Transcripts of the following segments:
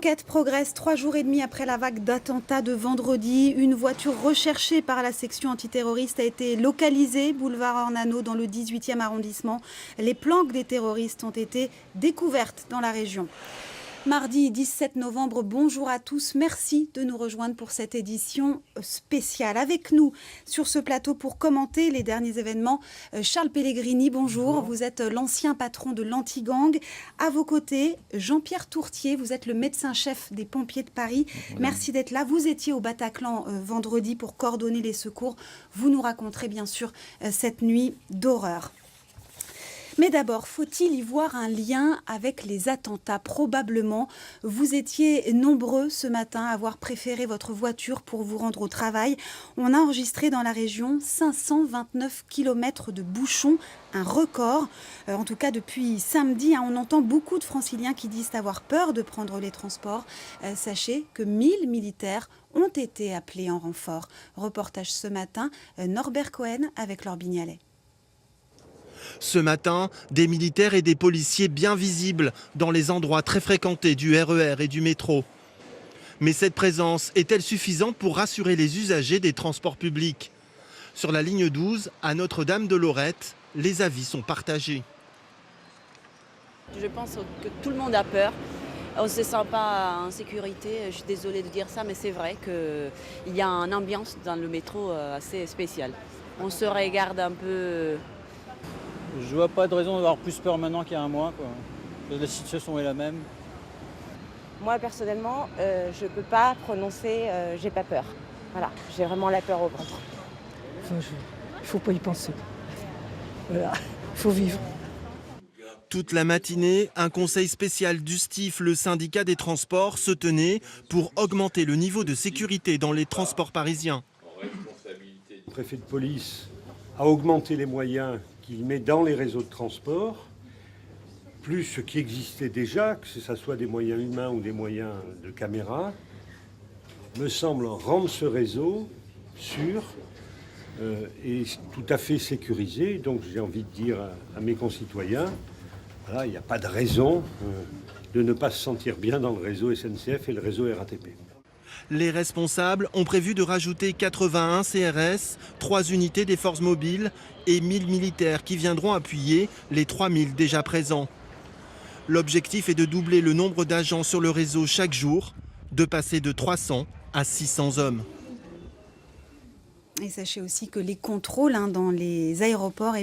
L'enquête progresse 3 jours et demi après la vague d'attentats de vendredi. Une voiture recherchée par la section antiterroriste a été localisée, boulevard Ornano, dans le 18e arrondissement. Les planques des terroristes ont été découvertes dans la région. Mardi 17 novembre, bonjour à tous. Merci de nous rejoindre pour cette édition spéciale. Avec nous sur ce plateau pour commenter les derniers événements, Charles Pellegrini, bonjour. Vous êtes l'ancien patron de l'Antigang. À vos côtés, Jean-Pierre Tourtier, vous êtes le médecin-chef des pompiers de Paris. Merci d'être là. Vous étiez au Bataclan vendredi pour coordonner les secours. Vous nous raconterez bien sûr cette nuit d'horreur. Mais d'abord, faut-il y voir un lien avec les attentats? Probablement. Vous étiez nombreux ce matin à avoir préféré votre voiture pour vous rendre au travail. On a enregistré dans la région 529 km de bouchons, un record. En tout cas, depuis samedi, on entend beaucoup de Franciliens qui disent avoir peur de prendre les transports. Sachez que 1000 militaires ont été appelés en renfort. Reportage ce matin, Norbert Cohen avec Laure Bignalet. Ce matin, des militaires et des policiers bien visibles dans les endroits très fréquentés du RER et du métro. Mais cette présence est-elle suffisante pour rassurer les usagers des transports publics? Sur la ligne 12, à Notre-Dame-de-Lorette, les avis sont partagés. Je pense que tout le monde a peur. On ne se sent pas en sécurité. Je suis désolée de dire ça, mais c'est vrai qu'il y a une ambiance dans le métro assez spéciale. On se regarde un peu. Je vois pas de raison d'avoir plus peur maintenant qu'il y a un mois, quoi. La situation est la même. Moi, personnellement, je peux pas prononcer j'ai pas peur. Voilà, j'ai vraiment la peur au ventre. Il faut pas y penser. Voilà, il faut vivre. Toute la matinée, un conseil spécial du STIF, le syndicat des transports, se tenait pour augmenter le niveau de sécurité dans les transports parisiens. Le préfet de police a augmenté les moyens qu'il met dans les réseaux de transport, plus ce qui existait déjà, que ce soit des moyens humains ou des moyens de caméra, me semble rendre ce réseau sûr et tout à fait sécurisé. Donc j'ai envie de dire à mes concitoyens, voilà, il n'y a pas de raison de ne pas se sentir bien dans le réseau SNCF et le réseau RATP. Les responsables ont prévu de rajouter 81 CRS, 3 unités des forces mobiles et 1000 militaires qui viendront appuyer les 3000 déjà présents. L'objectif est de doubler le nombre d'agents sur le réseau chaque jour, de passer de 300 à 600 hommes. Et sachez aussi que les contrôles dans les aéroports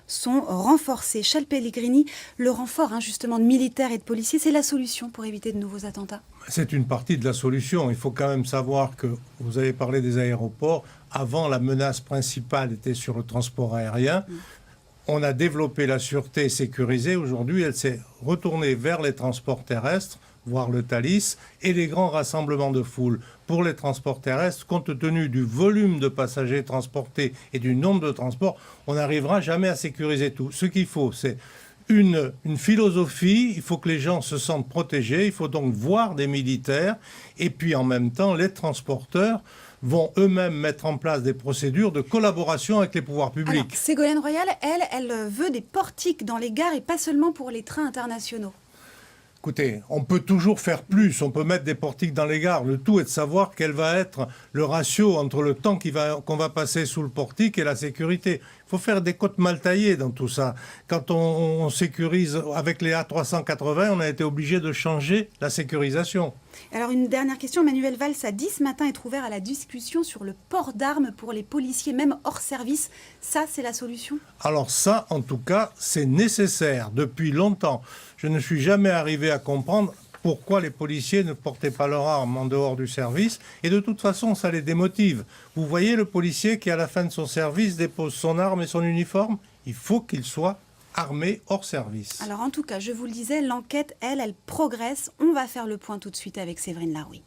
sont renforcés. Charles Pellegrini, le renfort justement de militaires et de policiers, c'est la solution pour éviter de nouveaux attentats? C'est une partie de la solution. Il faut quand même savoir que vous avez parlé des aéroports. Avant, la menace principale était sur le transport aérien. On a développé la sûreté sécurisée. Aujourd'hui, elle s'est retournée vers les transports terrestres, voire le Thalys, et les grands rassemblements de foule. Pour les transports terrestres, compte tenu du volume de passagers transportés et du nombre de transports, on n'arrivera jamais à sécuriser tout. Ce qu'il faut, c'est une philosophie, il faut que les gens se sentent protégés, il faut donc voir des militaires, et puis en même temps, les transporteurs vont eux-mêmes mettre en place des procédures de collaboration avec les pouvoirs publics. Alors, Ségolène Royal, elle veut des portiques dans les gares et pas seulement pour les trains internationaux. Écoutez, on peut toujours faire plus, on peut mettre des portiques dans les gares. Le tout est de savoir quel va être le ratio entre le temps qu'on va passer sous le portique et la sécurité. Il faut faire des côtes mal taillées dans tout ça. Quand on sécurise avec les A380, on a été obligé de changer la sécurisation. Alors une dernière question, Manuel Valls a dit ce matin être ouvert à la discussion sur le port d'armes pour les policiers, même hors service. Ça, c'est la solution? Alors ça, en tout cas, c'est nécessaire depuis longtemps. Je ne suis jamais arrivé à comprendre pourquoi les policiers ne portaient pas leur arme en dehors du service. Et de toute façon, ça les démotive. Vous voyez le policier qui, à la fin de son service, dépose son arme et son uniforme? Il faut qu'il soit armé hors service. Alors en tout cas, je vous le disais, l'enquête, elle progresse. On va faire le point tout de suite avec Séverine Larouille.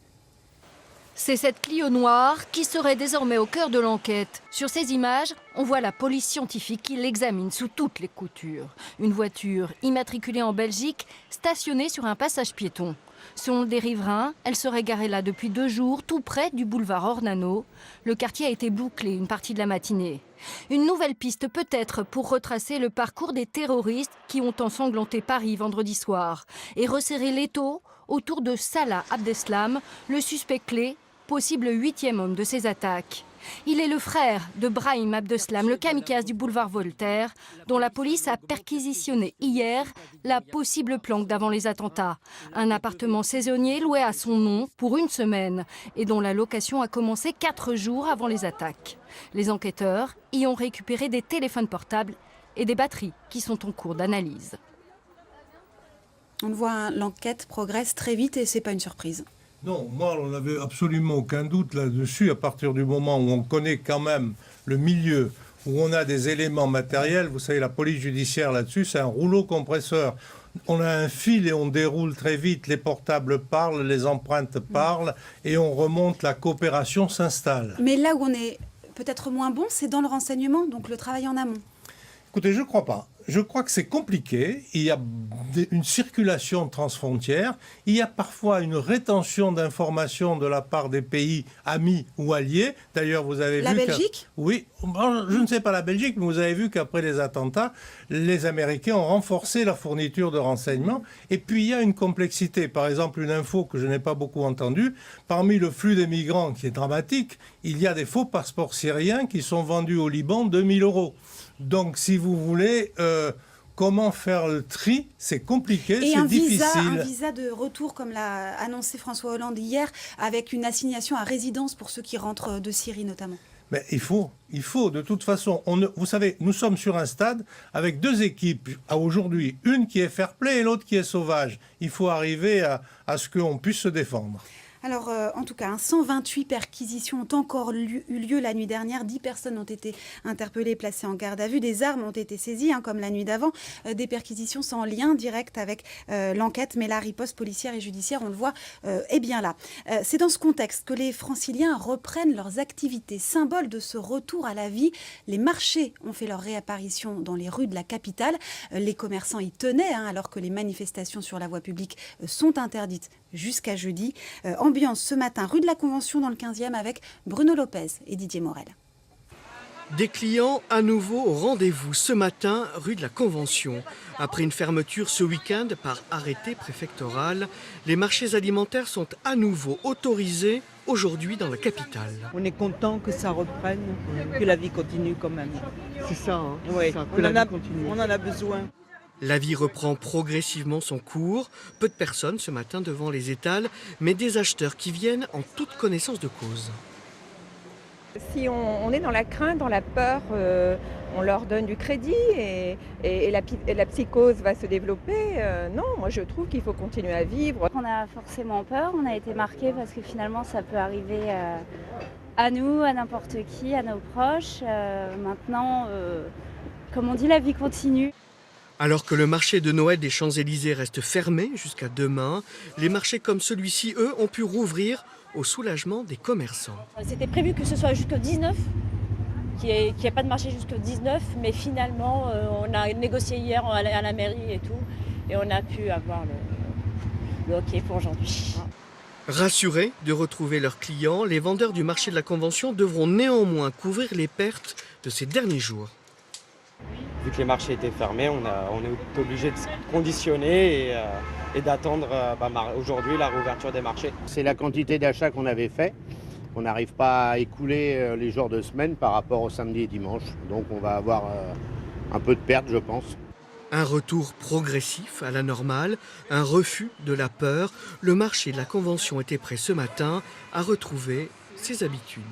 C'est cette Clio noire qui serait désormais au cœur de l'enquête. Sur ces images, on voit la police scientifique qui l'examine sous toutes les coutures. Une voiture immatriculée en Belgique, stationnée sur un passage piéton. Selon des riverains, elle serait garée là depuis 2 jours, tout près du boulevard Ornano. Le quartier a été bouclé une partie de la matinée. Une nouvelle piste peut-être pour retracer le parcours des terroristes qui ont ensanglanté Paris vendredi soir et resserrer l'étau autour de Salah Abdeslam, le suspect clé, possible 8e homme de ces attaques. Il est le frère de Brahim Abdeslam, le kamikaze du boulevard Voltaire, dont la police a perquisitionné hier la possible planque d'avant les attentats. Un appartement saisonnier loué à son nom pour une semaine et dont la location a commencé 4 jours avant les attaques. Les enquêteurs y ont récupéré des téléphones portables et des batteries qui sont en cours d'analyse. On le voit, l'enquête progresse très vite et c'est pas une surprise. Non, moi, on n'avait absolument aucun doute là-dessus, à partir du moment où on connaît quand même le milieu, où on a des éléments matériels. Vous savez, la police judiciaire là-dessus, c'est un rouleau compresseur. On a un fil et on déroule très vite, les portables parlent, les empreintes parlent, et on remonte, la coopération s'installe. Mais là où on est peut-être moins bon, c'est dans le renseignement, donc le travail en amont. Écoutez, je ne crois pas. Je crois que c'est compliqué. Il y a une circulation transfrontière. Il y a parfois une rétention d'informations de la part des pays amis ou alliés. D'ailleurs, vous avez vu... La Belgique ? Oui, je ne sais pas la Belgique, mais vous avez vu qu'après les attentats, les Américains ont renforcé la fourniture de renseignements. Et puis, il y a une complexité. Par exemple, une info que je n'ai pas beaucoup entendue. Parmi le flux des migrants, qui est dramatique, il y a des faux passeports syriens qui sont vendus au Liban 2000 €. Donc, si vous voulez, comment faire le tri, c'est compliqué, c'est difficile. Un visa de retour, comme l'a annoncé François Hollande hier, avec une assignation à résidence pour ceux qui rentrent de Syrie notamment. Mais il faut, de toute façon. Vous savez, nous sommes sur un stade avec 2 équipes aujourd'hui, une qui est fair-play et l'autre qui est sauvage. Il faut arriver à ce qu'on puisse se défendre. Alors, en tout cas, 128 perquisitions ont encore eu lieu la nuit dernière. 10 personnes ont été interpellées, placées en garde à vue. Des armes ont été saisies, comme la nuit d'avant. Des perquisitions sans lien direct avec l'enquête, mais la riposte policière et judiciaire, on le voit, est bien là. C'est dans ce contexte que les Franciliens reprennent leurs activités. Symbole de ce retour à la vie, les marchés ont fait leur réapparition dans les rues de la capitale. Les commerçants y tenaient, alors que les manifestations sur la voie publique sont interdites jusqu'à jeudi. Ambiance ce matin, rue de la Convention dans le 15e avec Bruno Lopez et Didier Morel. Des clients à nouveau au rendez-vous ce matin, rue de la Convention. Après une fermeture ce week-end par arrêté préfectoral, les marchés alimentaires sont à nouveau autorisés aujourd'hui dans la capitale. On est content que ça reprenne, que la vie continue quand même. C'est ça, Oui, on en a besoin. La vie reprend progressivement son cours. Peu de personnes ce matin devant les étals, mais des acheteurs qui viennent en toute connaissance de cause. Si on est dans la crainte, dans la peur, on leur donne du crédit et la psychose va se développer. Non, moi je trouve qu'il faut continuer à vivre. On a forcément peur, on a été marqués parce que finalement ça peut arriver à nous, à n'importe qui, à nos proches. Maintenant, comme on dit, la vie continue. Alors que le marché de Noël des Champs-Élysées reste fermé jusqu'à demain, les marchés comme celui-ci, eux, ont pu rouvrir au soulagement des commerçants. C'était prévu que ce soit jusqu'au 19, qu'il n'y ait pas de marché jusqu'au 19, mais finalement, on a négocié hier à la mairie et tout, et on a pu avoir le OK pour aujourd'hui. Rassurés de retrouver leurs clients, les vendeurs du marché de la Convention devront néanmoins couvrir les pertes de ces derniers jours. Vu que les marchés étaient fermés, on est obligé de se conditionner et d'attendre aujourd'hui la réouverture des marchés. C'est la quantité d'achats qu'on avait fait. On n'arrive pas à écouler les jours de semaine par rapport au samedi et dimanche. Donc on va avoir un peu de perte, je pense. Un retour progressif à la normale, un refus de la peur. Le marché de la Convention était prêt ce matin à retrouver ses habitudes.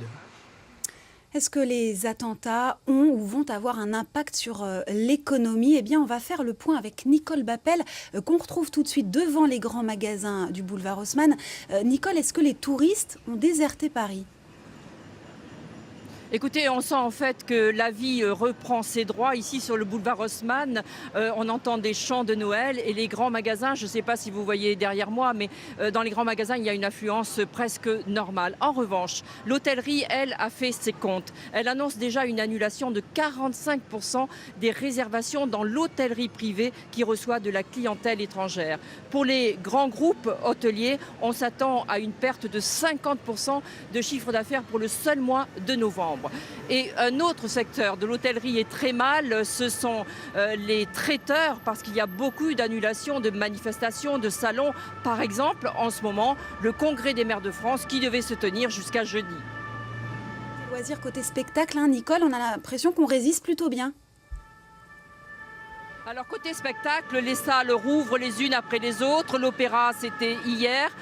Est-ce que les attentats ont ou vont avoir un impact sur l'économie ? Eh bien, on va faire le point avec Nicole Bappel, qu'on retrouve tout de suite devant les grands magasins du boulevard Haussmann. Nicole, est-ce que les touristes ont déserté Paris ? Écoutez, on sent en fait que la vie reprend ses droits ici sur le boulevard Haussmann. On entend des chants de Noël et les grands magasins, je ne sais pas si vous voyez derrière moi, mais dans les grands magasins, il y a une affluence presque normale. En revanche, l'hôtellerie, elle, a fait ses comptes. Elle annonce déjà une annulation de 45% des réservations dans l'hôtellerie privée qui reçoit de la clientèle étrangère. Pour les grands groupes hôteliers, on s'attend à une perte de 50% de chiffre d'affaires pour le seul mois de novembre. chambres. Et un autre secteur de l'hôtellerie est très mal, ce sont les traiteurs, parce qu'il y a beaucoup d'annulations de manifestations, de salons. Par exemple, en ce moment, le congrès des maires de France qui devait se tenir jusqu'à jeudi. Loisirs côté spectacle, hein, Nicole, on a l'impression qu'on résiste plutôt bien. Alors côté spectacle, les salles rouvrent les unes après les autres. L'opéra, c'était hier.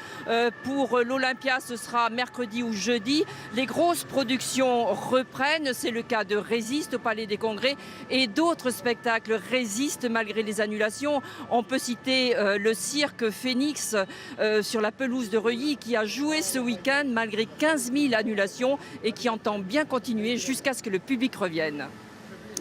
Pour l'Olympia, ce sera mercredi ou jeudi. Les grosses productions reprennent. C'est le cas de Résiste au Palais des Congrès. Et d'autres spectacles résistent malgré les annulations. On peut citer le cirque Phoenix sur la pelouse de Reuilly qui a joué ce week-end malgré 15 000 annulations et qui entend bien continuer jusqu'à ce que le public revienne.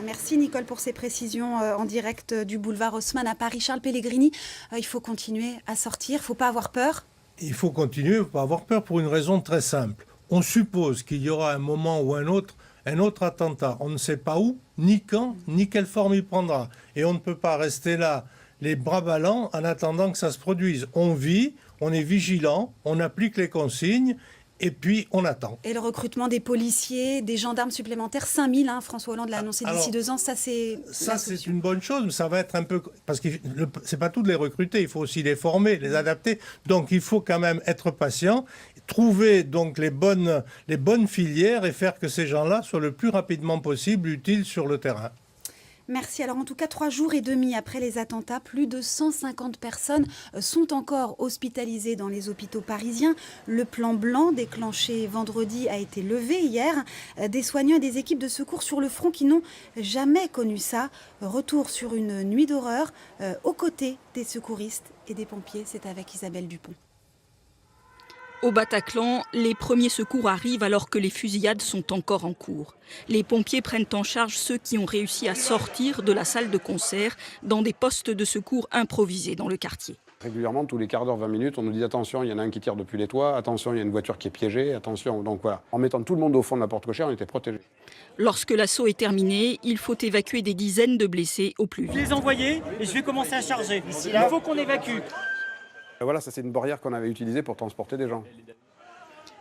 Merci Nicole pour ces précisions en direct du boulevard Haussmann à Paris. Charles Pellegrini, il faut continuer à sortir, il ne faut pas avoir peur. Il faut continuer, il ne faut pas avoir peur pour une raison très simple. On suppose qu'il y aura un moment ou un autre attentat. On ne sait pas où, ni quand, ni quelle forme il prendra. Et on ne peut pas rester là, les bras ballants, en attendant que ça se produise. On vit, on est vigilant, on applique les consignes. Et puis, on attend. Et le recrutement des policiers, des gendarmes supplémentaires, 5000, hein, François Hollande l'a annoncé d'ici 2 ans, ça c'est... Ça c'est une bonne chose, mais ça va être un peu... Parce que c'est pas tout de les recruter, il faut aussi les former, les adapter. Donc il faut quand même être patient, trouver donc les bonnes filières et faire que ces gens-là soient le plus rapidement possible utiles sur le terrain. Merci. Alors en tout cas, 3 jours et demi après les attentats, plus de 150 personnes sont encore hospitalisées dans les hôpitaux parisiens. Le plan blanc déclenché vendredi a été levé hier. Des soignants et des équipes de secours sur le front qui n'ont jamais connu ça. Retour sur une nuit d'horreur aux côtés des secouristes et des pompiers. C'est avec Isabelle Dupont. Au Bataclan, les premiers secours arrivent alors que les fusillades sont encore en cours. Les pompiers prennent en charge ceux qui ont réussi à sortir de la salle de concert dans des postes de secours improvisés dans le quartier. Régulièrement, tous les quarts d'heure, 20 minutes, on nous dit attention, il y en a un qui tire depuis les toits, attention, il y a une voiture qui est piégée, attention. Donc voilà, en mettant tout le monde au fond de la porte cochère, on était protégés. Lorsque l'assaut est terminé, il faut évacuer des dizaines de blessés au plus vite. Je les ai envoyés et je vais commencer à charger. Il faut qu'on évacue. Voilà, ça c'est une barrière qu'on avait utilisée pour transporter des gens.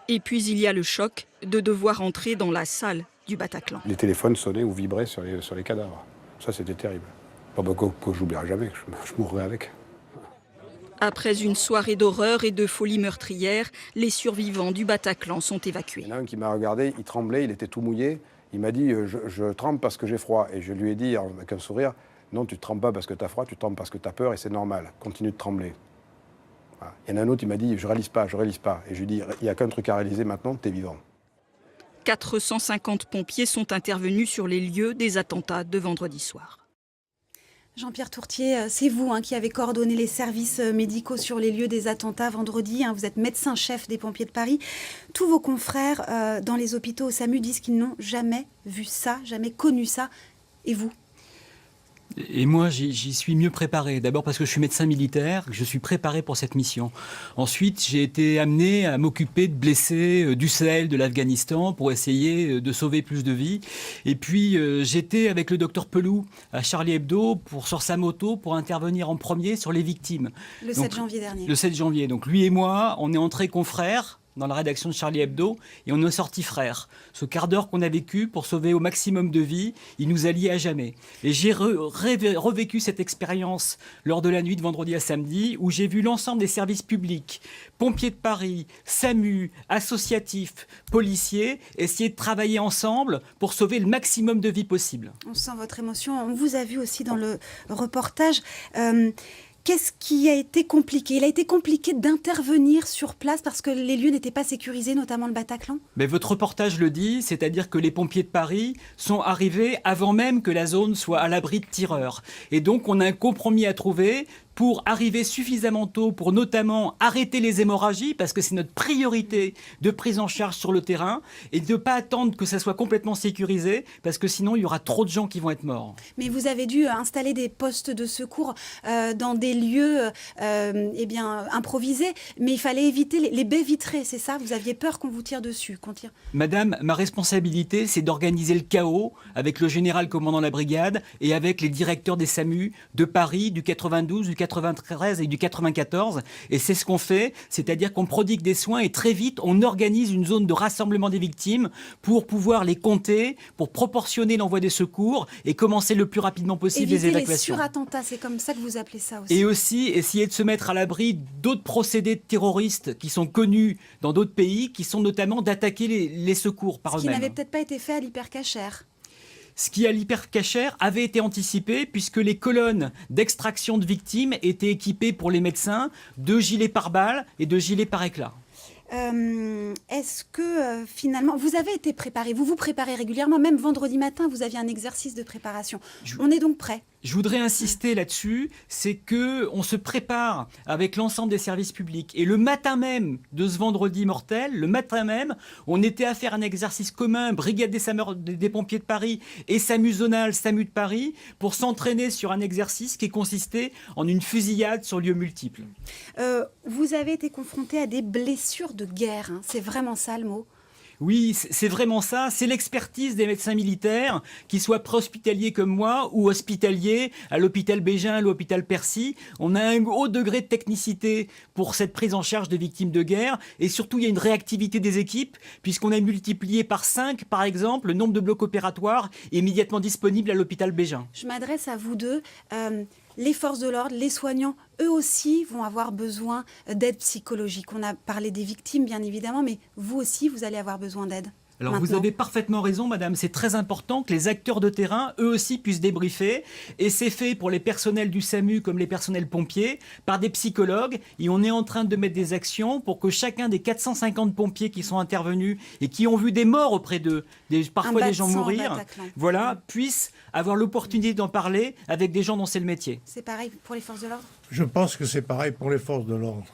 Et puis il y a le choc de devoir entrer dans la salle du Bataclan. Les téléphones sonnaient ou vibraient sur les cadavres. Ça c'était terrible. Pas que j'oublierai jamais, je mourrai avec. Après une soirée d'horreur et de folie meurtrière, les survivants du Bataclan sont évacués. Il y en a un qui m'a regardé, il tremblait, il était tout mouillé. Il m'a dit je tremble parce que j'ai froid. Et je lui ai dit avec un sourire, non tu ne trembles pas parce que tu as froid, tu trembles parce que tu as peur et c'est normal. Continue de trembler. Voilà. Il y en a un autre, il m'a dit je réalise pas. Et je lui ai dit il n'y a qu'un truc à réaliser maintenant, tu es vivant. 450 pompiers sont intervenus sur les lieux des attentats de vendredi soir. Jean-Pierre Tourtier, c'est vous qui avez coordonné les services médicaux sur les lieux des attentats vendredi. Vous êtes médecin-chef des pompiers de Paris. Tous vos confrères dans les hôpitaux au SAMU disent qu'ils n'ont jamais vu ça, jamais connu ça. Et vous ? Et moi, j'y suis mieux préparé. D'abord parce que je suis médecin militaire, je suis préparé pour cette mission. Ensuite, j'ai été amené à m'occuper de blessés du Sahel, de l'Afghanistan, pour essayer de sauver plus de vies. Et puis, j'étais avec le docteur Pelou à Charlie Hebdo sur sa moto pour intervenir en premier sur les victimes. Le 7 janvier dernier. Le 7 janvier. Donc lui et moi, on est entrés confrères dans la rédaction de Charlie Hebdo, et on est sortis frères. Ce quart d'heure qu'on a vécu pour sauver au maximum de vies, il nous a liés à jamais. Et j'ai revécu cette expérience lors de la nuit de vendredi à samedi, où j'ai vu l'ensemble des services publics, pompiers de Paris, SAMU, associatifs, policiers, essayer de travailler ensemble pour sauver le maximum de vies possibles. On sent votre émotion, on vous a vu aussi dans le reportage. Qu'est-ce qui a été compliqué ? Il a été compliqué d'intervenir sur place parce que les lieux n'étaient pas sécurisés, notamment le Bataclan ? Mais votre reportage le dit, c'est-à-dire que les pompiers de Paris sont arrivés avant même que la zone soit à l'abri de tireurs. Et donc on a un compromis à trouver pour arriver suffisamment tôt, pour notamment arrêter les hémorragies, parce que c'est notre priorité de prise en charge sur le terrain, et de ne pas attendre que ça soit complètement sécurisé, parce que sinon il y aura trop de gens qui vont être morts. Mais vous avez dû installer des postes de secours dans des lieux improvisés, mais il fallait éviter les baies vitrées, c'est ça ? Vous aviez peur qu'on vous tire dessus, Madame, ma responsabilité, c'est d'organiser le chaos avec le général commandant la brigade et avec les directeurs des SAMU de Paris, du 92, du 93 et du 94. Et c'est ce qu'on fait, c'est-à-dire qu'on prodigue des soins et très vite, on organise une zone de rassemblement des victimes pour pouvoir les compter, pour proportionner l'envoi des secours et commencer le plus rapidement possible les éviter évacuations. les surattentats, c'est comme ça que vous appelez ça aussi. Et aussi essayer de se mettre à l'abri d'autres procédés terroristes qui sont connus dans d'autres pays, qui sont notamment d'attaquer les secours par eux-mêmes. Ce qui n'avait peut-être pas été fait à l'hypercachère. Ce qui, à l'hypercachère, avait été anticipé puisque les colonnes d'extraction de victimes étaient équipées pour les médecins de gilets pare-balles et de gilets par-éclat. Est-ce que finalement, vous avez été préparé, vous vous préparez régulièrement, même vendredi matin, vous aviez un exercice de préparation. On est donc prêt. Je voudrais insister là-dessus, c'est qu'on se prépare avec l'ensemble des services publics. Et le matin même de ce vendredi mortel, le matin même, on était à faire un exercice commun, Brigade des pompiers de Paris et SAMU zonal, SAMU de Paris, pour s'entraîner sur un exercice qui consistait en une fusillade sur lieux multiples. Vous avez été confronté à des blessures de guerre, hein. C'est vraiment ça le mot? Oui, c'est vraiment ça. C'est l'expertise des médecins militaires, qu'ils soient préhospitaliers comme moi ou hospitaliers à l'hôpital Bégin, à l'hôpital Percy. On a un haut degré de technicité pour cette prise en charge des victimes de guerre. Et surtout, il y a une réactivité des équipes, puisqu'on a multiplié par 5, par exemple, le nombre de blocs opératoires immédiatement disponibles à l'hôpital Bégin. Je m'adresse à vous deux. Les forces de l'ordre, les soignants, eux aussi vont avoir besoin d'aide psychologique. On a parlé des victimes, bien évidemment, mais vous aussi, vous allez avoir besoin d'aide. Alors maintenant. Vous avez parfaitement raison, madame. C'est très important que les acteurs de terrain, eux aussi, puissent débriefer. Et c'est fait pour les personnels du SAMU comme les personnels pompiers, par des psychologues. Et on est en train de mettre des actions pour que chacun des 450 pompiers qui sont intervenus et qui ont vu des morts auprès d'eux, parfois des gens mourir, voilà, puissent avoir l'opportunité d'en parler avec des gens dont c'est le métier. C'est pareil pour les forces de l'ordre? Je pense que c'est pareil pour les forces de l'ordre.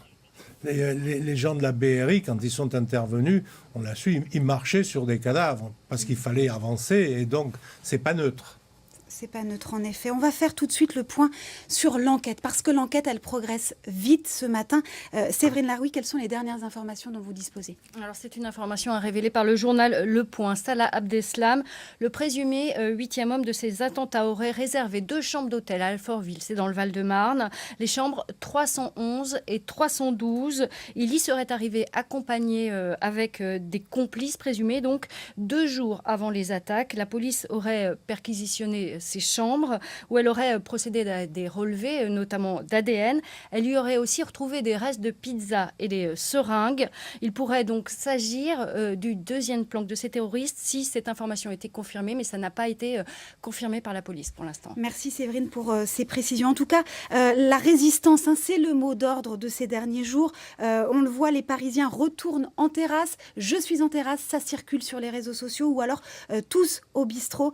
Les gens de la BRI, quand ils sont intervenus, on l'a su, ils marchaient sur des cadavres parce qu'il fallait avancer et donc c'est pas neutre. C'est pas neutre en effet. On va faire tout de suite le point sur l'enquête parce que l'enquête elle progresse vite ce matin. Séverine Larouille, quelles sont les dernières informations dont vous disposez? Alors c'est une information révélée par le journal Le Point. Salah Abdeslam, le présumé 8e homme de ces attentats, aurait réservé 2 chambres d'hôtel à Alfortville, c'est dans le Val-de-Marne. Les chambres 311 et 312. Il y serait arrivé accompagné avec des complices présumés. Donc 2 jours avant les attaques, la police aurait perquisitionné ces chambres où elle aurait procédé à des relevés, notamment d'ADN. Elle y aurait aussi retrouvé des restes de pizza et des seringues. Il pourrait donc s'agir du 2e plan de ces terroristes si cette information était confirmée, mais ça n'a pas été confirmé par la police pour l'instant. Merci Séverine pour ces précisions. En tout cas, la résistance, hein, c'est le mot d'ordre de ces derniers jours. On le voit, les Parisiens retournent en terrasse. Je suis en terrasse, ça circule sur les réseaux sociaux ou alors tous au bistrot,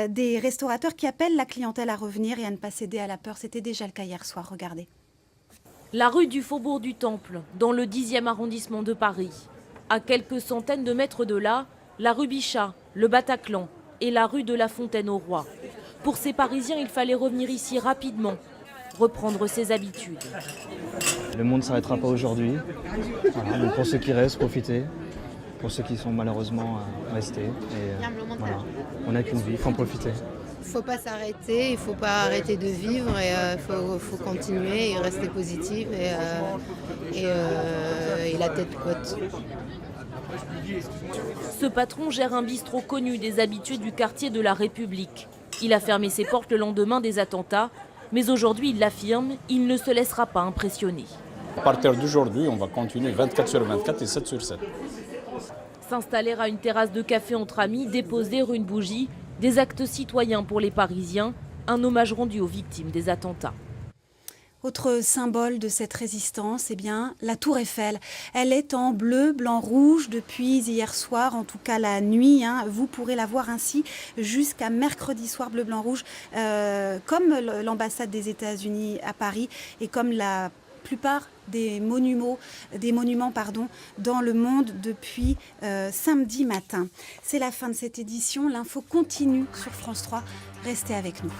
des restaurateurs qui appellent la clientèle à revenir et à ne pas céder à la peur. C'était déjà le cas hier soir, regardez. La rue du Faubourg du Temple, dans le 10e arrondissement de Paris. À quelques centaines de mètres de là, la rue Bichat, le Bataclan et la rue de la Fontaine-au-Roi. Pour ces Parisiens, il fallait revenir ici rapidement, reprendre ses habitudes. Le monde ne s'arrêtera pas aujourd'hui. Voilà, donc pour ceux qui restent, profitez. Pour ceux qui sont malheureusement restés. Et, voilà. On n'a qu'une vie, il faut en profiter. Il ne faut pas s'arrêter, il ne faut pas arrêter de vivre et il faut continuer et rester positif et la tête haute. Ce patron gère un bistrot connu des habitués du quartier de la République. Il a fermé ses portes le lendemain des attentats, mais aujourd'hui il l'affirme, il ne se laissera pas impressionner. À partir d'aujourd'hui, on va continuer 24 sur 24 et 7 sur 7. S'installer à une terrasse de café entre amis, déposer une bougie, des actes citoyens pour les Parisiens, un hommage rendu aux victimes des attentats. Autre symbole de cette résistance, eh bien, la Tour Eiffel. Elle est en bleu, blanc, rouge depuis hier soir, en tout cas la nuit. Hein. Vous pourrez la voir ainsi jusqu'à mercredi soir, bleu, blanc, rouge, comme l'ambassade des États-Unis à Paris et comme la plupart des monuments dans le monde depuis samedi matin. C'est la fin de cette édition. L'info continue sur France 3. Restez avec nous.